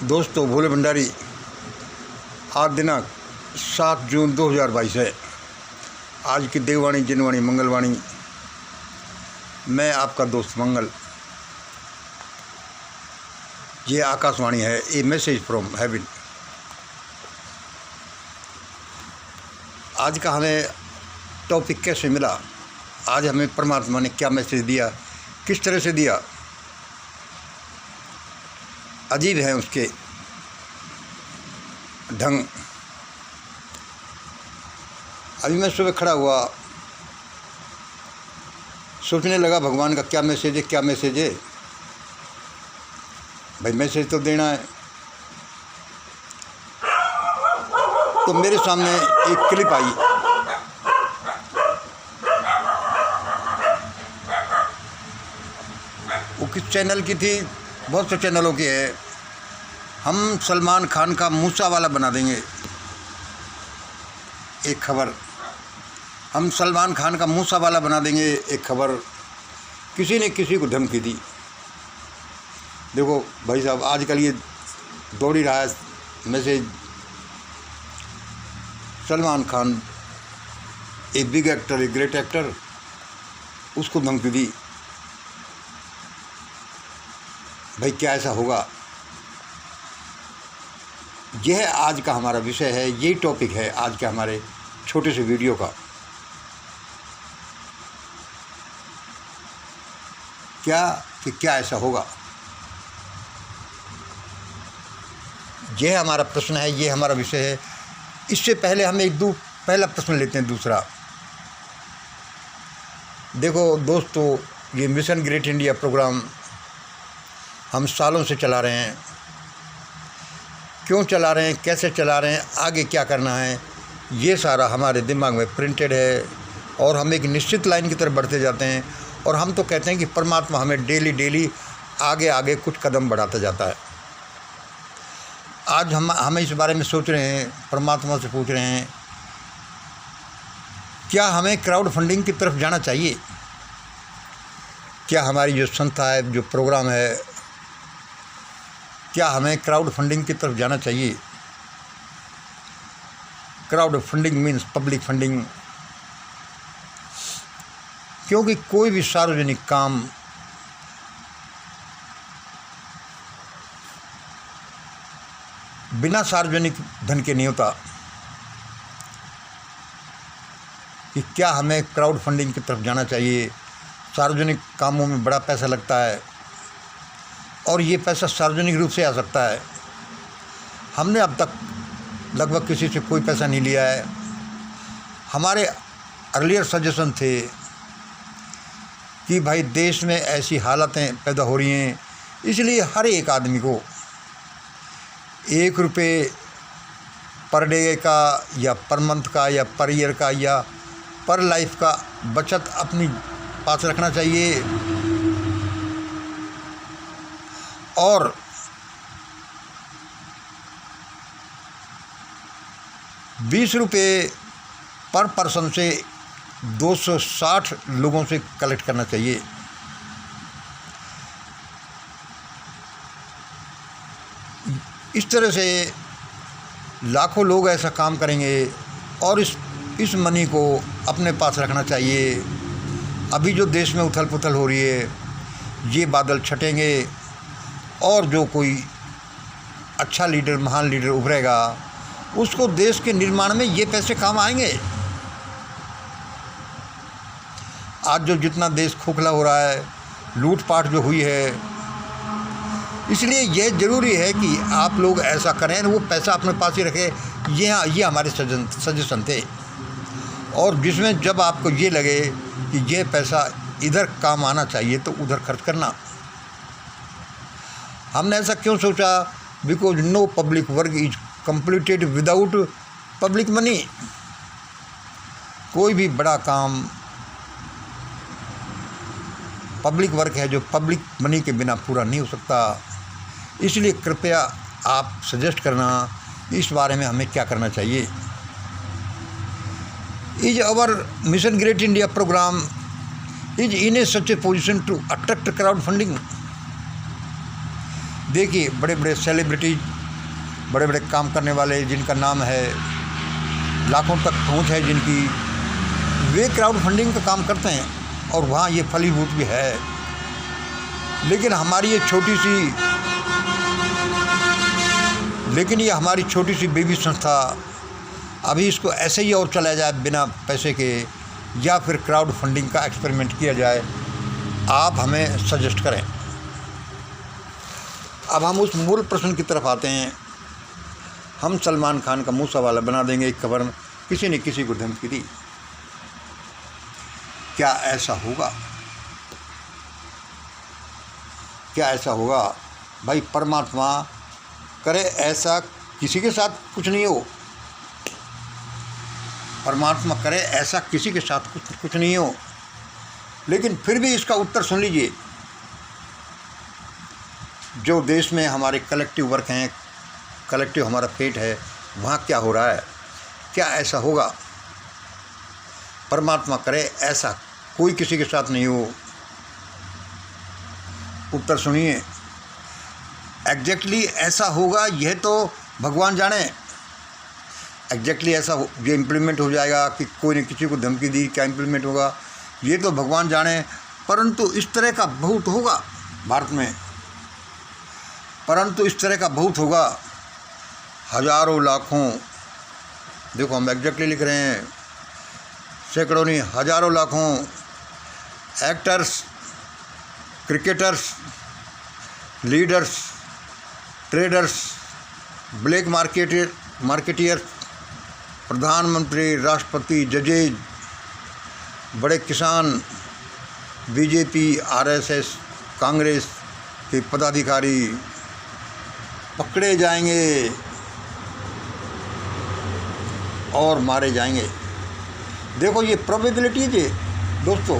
दोस्तों, भोले भंडारी। आज दिनांक 7 जून 2022 है। आज की देववाणी, जिनवाणी, मंगलवाणी। मैं आपका दोस्त मंगल। ये आकाशवाणी है। ए मैसेज फ्रॉम हेवन। आज का हमें टॉपिक कैसे मिला, आज हमें परमात्मा ने क्या मैसेज दिया, किस तरह से दिया, अजीब है उसके ढंग। अभी मैं सुबह खड़ा हुआ, सोचने लगा भगवान का क्या मैसेज है, क्या मैसेज है। भाई मैसेज तो देना है। तो मेरे सामने एक क्लिप आई। वो किस चैनल की थी? बहुत से चैनलों की है। हम सलमान खान का मूसा वाला बना देंगे। एक खबर, हम सलमान खान का मूसा वाला बना देंगे। एक खबर, किसी ने किसी को धमकी दी। देखो भाई साहब, आजकल ये दौड़ ही रहा है मैसेज। सलमान खान एक बिग एक्टर, एक ग्रेट एक्टर, उसको धमकी दी। भाई क्या ऐसा होगा? यह आज का हमारा विषय है, यही टॉपिक है आज के हमारे छोटे से वीडियो का। क्या ऐसा होगा? यह हमारा प्रश्न है, ये हमारा विषय है। इससे पहले हम पहला प्रश्न लेते हैं। दूसरा, देखो दोस्तों, ये मिशन ग्रेट इंडिया प्रोग्राम हम सालों से चला रहे हैं। क्यों चला रहे हैं, कैसे चला रहे हैं, आगे क्या करना है, ये सारा हमारे दिमाग में प्रिंटेड है। और हम एक निश्चित लाइन की तरफ बढ़ते जाते हैं। और हम तो कहते हैं कि परमात्मा हमें डेली आगे आगे कुछ कदम बढ़ाता जाता है। आज हम इस बारे में सोच रहे हैं, परमात्मा से पूछ रहे हैं, क्या हमें क्राउड फंडिंग की तरफ जाना चाहिए? क्या हमारी जो संस्था है, जो प्रोग्राम है, क्या हमें क्राउड फंडिंग की तरफ जाना चाहिए? Crowd funding means public funding. क्योंकि कोई भी सार्वजनिक काम बिना सार्वजनिक धन के नहीं होता। कि क्या हमें क्राउड फंडिंग की तरफ जाना चाहिए? सार्वजनिक कामों में बड़ा पैसा लगता है और ये पैसा सार्वजनिक रूप से आ सकता है। हमने अब तक लगभग किसी से कोई पैसा नहीं लिया है। हमारे अर्लियर सजेशन थे कि भाई देश में ऐसी हालतें पैदा हो रही हैं, इसलिए हर एक आदमी को 1 रुपये पर डे का या पर मंथ का या पर ईयर का या पर लाइफ का बचत अपनी पास रखना चाहिए। और ₹20 पर पर्सन से 260 लोगों से कलेक्ट करना चाहिए। इस तरह से लाखों लोग ऐसा काम करेंगे और इस मनी को अपने पास रखना चाहिए। अभी जो देश में उथल पुथल हो रही है, ये बादल छटेंगे और जो कोई अच्छा लीडर, महान लीडर उभरेगा, उसको देश के निर्माण में ये पैसे काम आएंगे। आज जो जितना देश खोखला हो रहा है, लूटपाट जो हुई है, इसलिए यह ज़रूरी है कि आप लोग ऐसा करें, वो पैसा अपने पास ही रखें। ये हमारे सजेशन थे। और जिसमें जब आपको ये लगे कि ये पैसा इधर काम आना चाहिए तो उधर खर्च करना। हमने ऐसा क्यों सोचा? Because no public work is completed without public money. कोई भी बड़ा काम पब्लिक वर्क है जो पब्लिक मनी के बिना पूरा नहीं हो सकता। इसलिए कृपया आप सजेस्ट करना इस बारे में हमें क्या करना चाहिए। Is our mission great India program is in a such a position to attract crowd funding. देखिए बड़े बड़े सेलिब्रिटी, बड़े बड़े काम करने वाले जिनका नाम है, लाखों तक पहुंच है जिनकी, वे क्राउड फंडिंग का काम करते हैं और वहाँ ये फलीभूत भी है। लेकिन हमारी छोटी सी बेबी संस्था अभी इसको ऐसे ही और चलाया जाए बिना पैसे के, या फिर क्राउड फंडिंग का एक्सपेरिमेंट किया जाए, आप हमें सजेस्ट करें। अब हम उस मूल प्रश्न की तरफ आते हैं। हम सलमान खान का मुँह सवाल बना देंगे एक खबर में, किसी ने किसी को धमकी दी, क्या ऐसा होगा? क्या ऐसा होगा? भाई परमात्मा करे ऐसा किसी के साथ कुछ नहीं हो, परमात्मा करे ऐसा किसी के साथ कुछ नहीं हो। लेकिन फिर भी इसका उत्तर सुन लीजिए। जो देश में हमारे कलेक्टिव वर्क हैं, कलेक्टिव हमारा फेट है, वहाँ क्या हो रहा है? क्या ऐसा होगा? परमात्मा करे ऐसा कोई किसी के साथ नहीं हो। उत्तर सुनिए। एग्जैक्टली ऐसा होगा यह तो भगवान जाने। एग्जैक्टली ऐसा ये इम्प्लीमेंट हो जाएगा कि कोई ने किसी को धमकी दी, क्या इम्प्लीमेंट होगा ये तो भगवान जाने। परंतु इस तरह का बहुत होगा भारत में, परंतु इस तरह का बहुत होगा। हज़ारों लाखों, देखो हम एग्जैक्टली लिख रहे हैं, सैकड़ों नहीं हज़ारों लाखों actors, cricketers, leaders, traders, black marketeer, प्रधानमंत्री, राष्ट्रपति, जजेज, बड़े किसान, बीजेपी, आरएसएस, कांग्रेस के पदाधिकारी पकड़े जाएंगे और मारे जाएंगे। देखो ये प्रोबेबिलिटी है दोस्तों।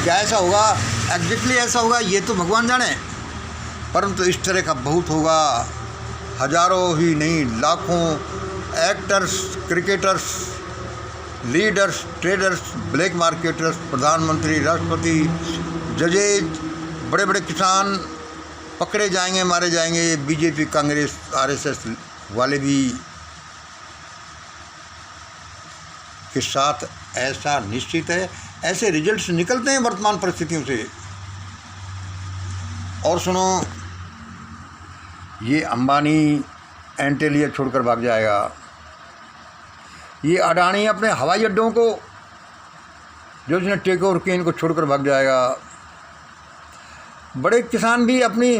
क्या ऐसा होगा? एग्जैक्टली ऐसा होगा ये तो भगवान जाने, परंतु इस तरह का बहुत होगा। हज़ारों ही नहीं लाखों actors, cricketers, leaders, traders, black marketers, प्रधानमंत्री, राष्ट्रपति, जजेज, बड़े बड़े किसान पकड़े जाएंगे, मारे जाएंगे। बीजेपी, कांग्रेस, आरएसएस वाले भी के साथ ऐसा निश्चित है। ऐसे रिजल्ट्स निकलते हैं वर्तमान परिस्थितियों से। और सुनो, ये अंबानी एंटेलिया छोड़कर भाग जाएगा। ये अडानी अपने हवाई अड्डों को जो उसने टेक ओवर किए इनको छोड़कर भाग जाएगा। बड़े किसान भी अपनी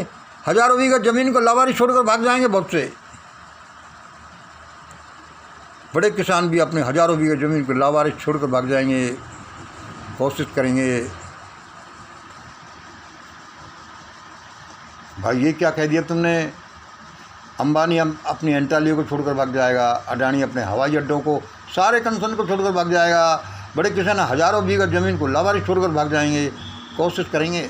हज़ारों बीघा ज़मीन को लावारिस छोड़कर भाग जाएंगे। बहुत से बड़े किसान भी अपने हज़ारों बीघा ज़मीन को लावारिस छोड़कर भाग जाएंगे, कोशिश करेंगे। भाई ये क्या कह दिया तुमने? अंबानी अपनी एंटालियो को छोड़कर भाग जाएगा, अडानी अपने हवाई अड्डों को, सारे कंसर्न को छोड़कर भाग जाएगा, बड़े किसान हज़ारों बीघा ज़मीन को लावारिस छोड़कर भाग जाएंगे, कोशिश करेंगे।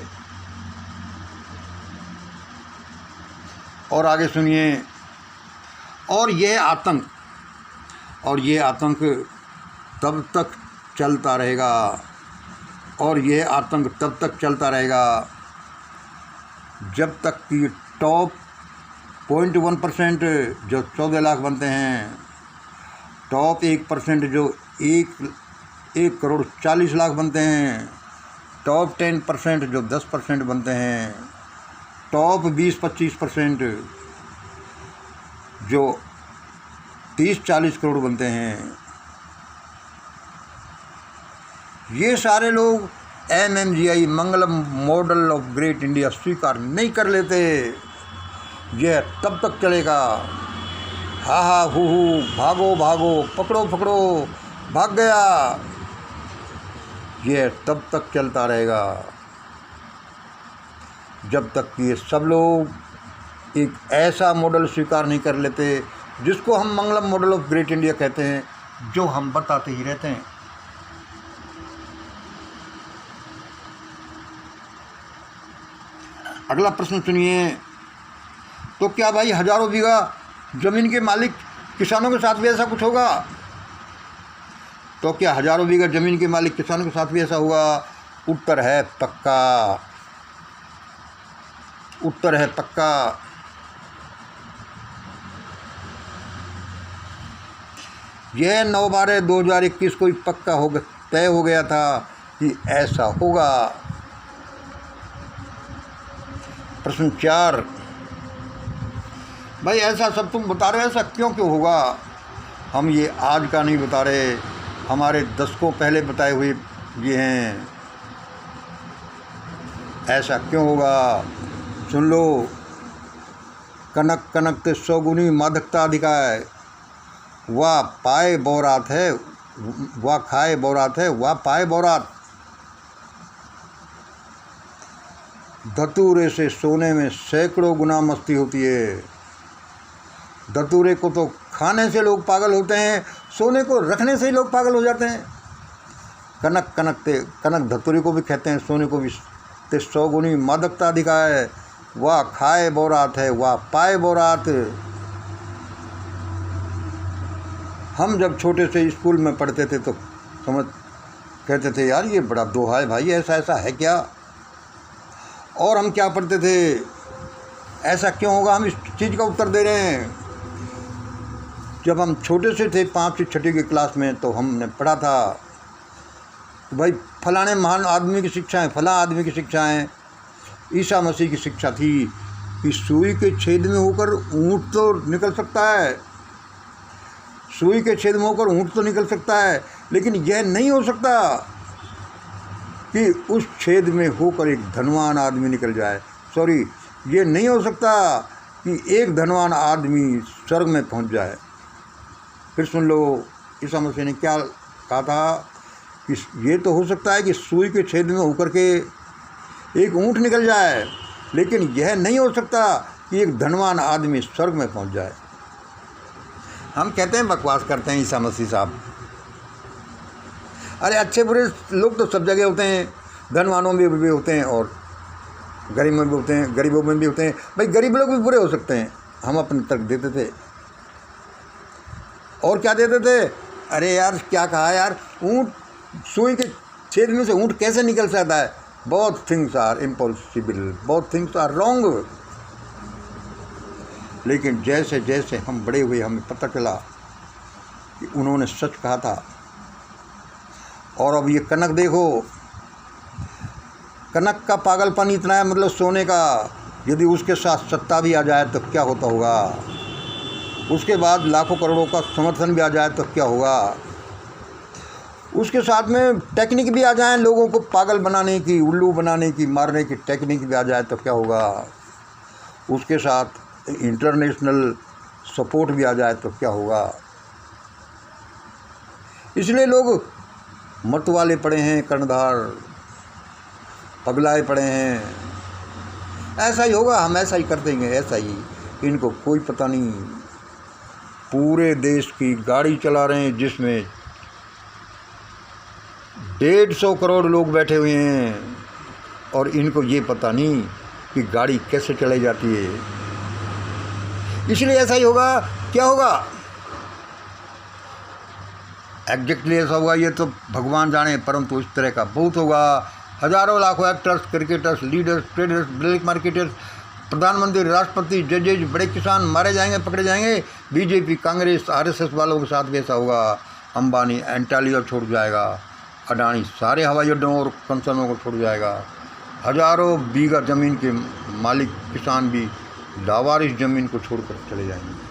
और आगे सुनिए। और यह आतंक तब तक चलता रहेगा, और यह आतंक तब तक चलता रहेगा जब तक कि टॉप 0.1% जो 14 लाख बनते हैं, टॉप 1% जो 1 करोड़ 40 लाख बनते हैं, टॉप 10% जो 10% बनते हैं, टॉप 20-25% जो 30-40 करोड़ बनते हैं, ये सारे लोग MMGI Mangalam model of great India स्वीकार नहीं कर लेते। यह तब तक चलेगा। हा हा हू हू, भागो भागो, पकड़ो पकड़ो, भाग गया। यह तब तक चलता रहेगा जब तक कि ये सब लोग एक ऐसा मॉडल स्वीकार नहीं कर लेते जिसको हम मंगलम मॉडल ऑफ ग्रेट इंडिया कहते हैं, जो हम बताते ही रहते हैं। अगला प्रश्न सुनिए। तो क्या भाई हज़ारों बीघा ज़मीन के मालिक किसानों के साथ भी ऐसा कुछ होगा? तो क्या हज़ारों बीघा ज़मीन के मालिक किसानों के साथ भी ऐसा होगा? उत्तर है पक्का। उत्तर है पक्का। यह 9/12/2021 को पक्का हो तय हो गया था कि ऐसा होगा। प्रश्न 4, भाई ऐसा सब तुम बता रहे हो, ऐसा क्यों होगा? हम ये आज का नहीं बता रहे, हमारे दशकों पहले बताए हुए ये हैं। ऐसा क्यों होगा? सुन लो। कनक कनक ते 100 गुनी मादकता अधिकाय, वाह पाए बौरात है, वाह खाए बौरात है, वाह पाए बौरात। धतूरे से सोने में सैकड़ों गुना मस्ती होती है। धतूरे को तो खाने से लोग पागल होते हैं, सोने को रखने से ही लोग पागल हो जाते हैं। कनक कनक ते, कनक धतूरे को भी कहते हैं, सोने को भी। ते 100 गुनी मादकता अधिकाय, वाह खाए बौरात है, वाह पाए बौरात। हम जब छोटे से स्कूल में पढ़ते थे तो कहते थे यार ये बड़ा दोहा है भाई, ऐसा ऐसा है क्या? और हम क्या पढ़ते थे, ऐसा क्यों होगा? हम इस चीज़ का उत्तर दे रहे हैं। जब हम छोटे से थे 5 से 6 की क्लास में, तो हमने पढ़ा था तो भाई फलाने महान आदमी की शिक्षाएँ, फला आदमी की शिक्षाएँ। ईसा मसीह की शिक्षा थी कि सुई के छेद में होकर ऊँट तो निकल सकता है, सुई के छेद में होकर ऊँट तो निकल सकता है, लेकिन यह नहीं हो सकता कि उस छेद में होकर एक धनवान आदमी निकल जाए। सॉरी, ये नहीं हो सकता कि एक धनवान आदमी स्वर्ग में पहुंच जाए। फिर सुन लो, ईसा मसीह ने क्या कहा था कि ये तो हो सकता है कि सुई के छेद में होकर के एक ऊँट निकल जाए, लेकिन यह नहीं हो सकता कि एक धनवान आदमी स्वर्ग में पहुंच जाए। हम कहते हैं बकवास करते हैं ईसा मसीह साहब। अरे अच्छे बुरे लोग तो सब जगह होते हैं, धनवानों में भी होते हैं और गरीबों में भी होते हैं, गरीबों में भी होते हैं। भाई गरीब लोग भी बुरे हो सकते हैं। हम अपने तर्क देते थे। और क्या देते थे? अरे यार क्या कहा यार, ऊँट सुई के छेद में से ऊँट कैसे निकल सकता है? Both things are impossible, both things are wrong. लेकिन जैसे जैसे हम बड़े हुए हमें पता चला कि उन्होंने सच कहा था। और अब ये कनक देखो, कनक का पागलपन इतना है, मतलब सोने का, यदि उसके साथ सत्ता भी आ जाए तो क्या होता होगा? उसके बाद लाखों करोड़ों का समर्थन भी आ जाए तो क्या होगा? उसके साथ में टेक्निक भी आ जाए, लोगों को पागल बनाने की, उल्लू बनाने की, मारने की टेक्निक भी आ जाए तो क्या होगा? उसके साथ इंटरनेशनल सपोर्ट भी आ जाए तो क्या होगा? इसलिए लोग मत वाले पड़े हैं, कर्णधार पगलाए पड़े हैं। ऐसा ही होगा, हम ऐसा ही कर देंगे, ऐसा ही। इनको कोई पता नहीं। पूरे देश की गाड़ी चला रहे हैं जिसमें 150 करोड़ लोग बैठे हुए हैं, और इनको ये पता नहीं कि गाड़ी कैसे चलाई जाती है। इसलिए ऐसा ही होगा। क्या होगा एग्जैक्टली ऐसा होगा ये तो भगवान जाने, परंतु इस तरह का बहुत होगा। हजारों लाखों actors, cricketers, leaders, traders, black marketers, प्रधानमंत्री, राष्ट्रपति, जजेज, बड़े किसान मारे जाएंगे, पकड़े जाएंगे। बीजेपी, कांग्रेस, आरएसएस वालों के साथ भी ऐसा होगा। अंबानी एंटालिया छोड़ जाएगा, अडानी सारे हवाई अड्डों और कंसर्नों को छोड़ जाएगा। हजारों बीघा ज़मीन के मालिक किसान भी लावारिस ज़मीन को छोड़कर चले जाएंगे।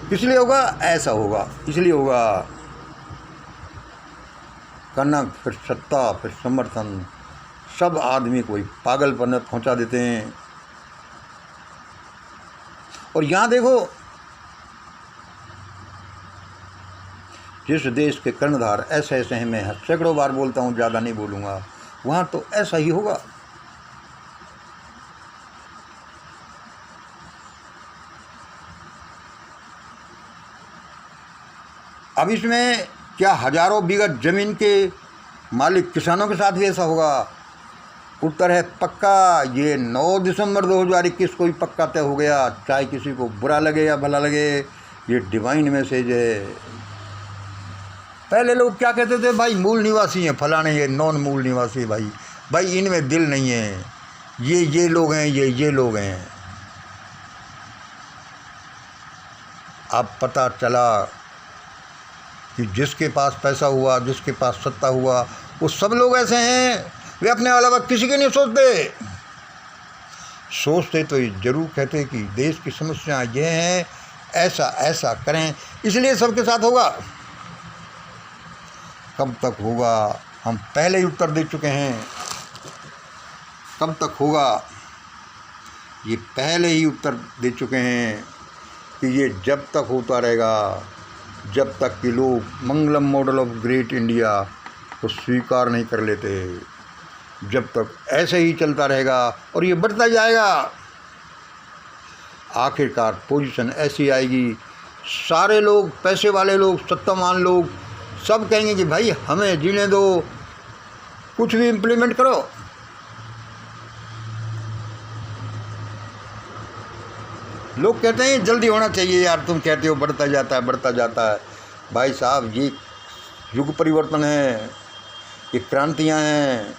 इसलिए होगा, ऐसा होगा, इसलिए होगा। कनक, फिर सत्ता, फिर समर्थन, सब आदमी को पागलपन पहुंचा देते हैं। और यहाँ देखो, जिस देश के कर्णधार ऐसे ऐसे हैं, मैं सैकड़ों बार बोलता हूँ, ज़्यादा नहीं बोलूँगा, वहाँ तो ऐसा ही होगा। अब इसमें क्या हजारों बीघा ज़मीन के मालिक किसानों के साथ भी ऐसा होगा? उत्तर है पक्का। ये 9 दिसंबर 2021 को ही पक्का तय हो गया, चाहे किसी को बुरा लगे या भला लगे। ये डिवाइन मैसेज है। पहले लोग क्या कहते थे, भाई मूल निवासी हैं फलाने, ये नॉन मूल निवासी, भाई इनमें दिल नहीं है, ये लोग हैं, ये लोग हैं। अब पता चला कि जिसके पास पैसा हुआ, जिसके पास सत्ता हुआ, वो सब लोग ऐसे हैं, वे अपने अलावा किसी के नहीं सोचते तो ये जरूर कहते कि देश की समस्या ये हैं, ऐसा करें, इसलिए सबके साथ होगा। कब तक होगा, हम पहले ही उत्तर दे चुके हैं। कब तक होगा, ये पहले ही उत्तर दे चुके हैं कि ये जब तक होता रहेगा, जब तक कि लोग मंगलम मॉडल ऑफ ग्रेट इंडिया को स्वीकार नहीं कर लेते, जब तक ऐसे ही चलता रहेगा और ये बढ़ता जाएगा। आखिरकार पोजीशन ऐसी आएगी, सारे लोग, पैसे वाले लोग, सत्तावान लोग सब कहेंगे कि भाई हमें जीने दो, कुछ भी इम्प्लीमेंट करो। लोग कहते हैं जल्दी होना चाहिए यार, तुम कहते हो बढ़ता जाता है। भाई साहब, ये युग परिवर्तन है, ये क्रांतियाँ हैं।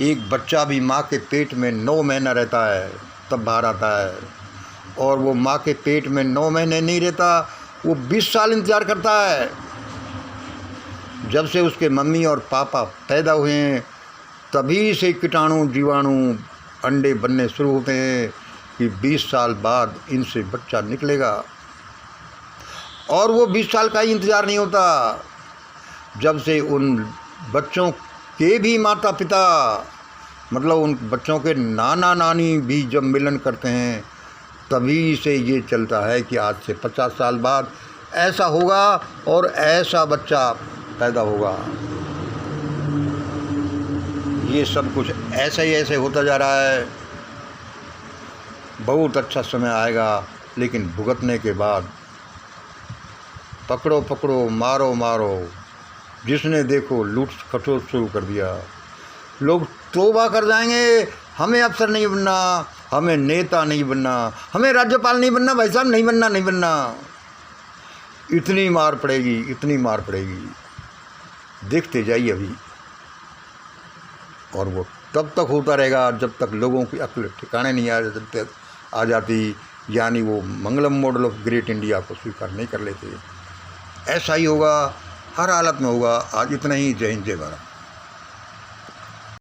एक बच्चा भी माँ के पेट में 9 महीना रहता है तब बाहर आता है, और वो माँ के पेट में 9 महीने नहीं रहता, वो 20 साल इंतज़ार करता है। जब से उसके मम्मी और पापा पैदा हुए हैं तभी से कीटाणु, जीवाणु, अंडे बनने शुरू होते हैं कि 20 साल बाद इनसे बच्चा निकलेगा। और वो 20 साल का ही इंतज़ार नहीं होता, जब से उन बच्चों के भी माता पिता, मतलब उन बच्चों के नाना नानी भी जब मिलन करते हैं तभी से ये चलता है कि आज से 50 साल बाद ऐसा होगा और ऐसा बच्चा पैदा होगा। ये सब कुछ ऐसे होता जा रहा है। बहुत अच्छा समय आएगा, लेकिन भुगतने के बाद पकड़ो, मारो, जिसने देखो लूट खसोट शुरू कर दिया। लोग तौबा कर जाएंगे, हमें अफसर नहीं बनना, हमें नेता नहीं बनना, हमें राज्यपाल नहीं बनना, भाई साहब नहीं बनना। इतनी मार पड़ेगी, देखते जाइए अभी। और वो तब तक होता रहेगा जब तक लोगों की अक्ल ठिकाने नहीं आ जाती, यानी वो मंगलम मॉडल ऑफ ग्रेट इंडिया को स्वीकार नहीं कर लेते। ऐसा ही होगा, हर हालत में होगा। आज इतना ही। जय हिंद, जय भारत।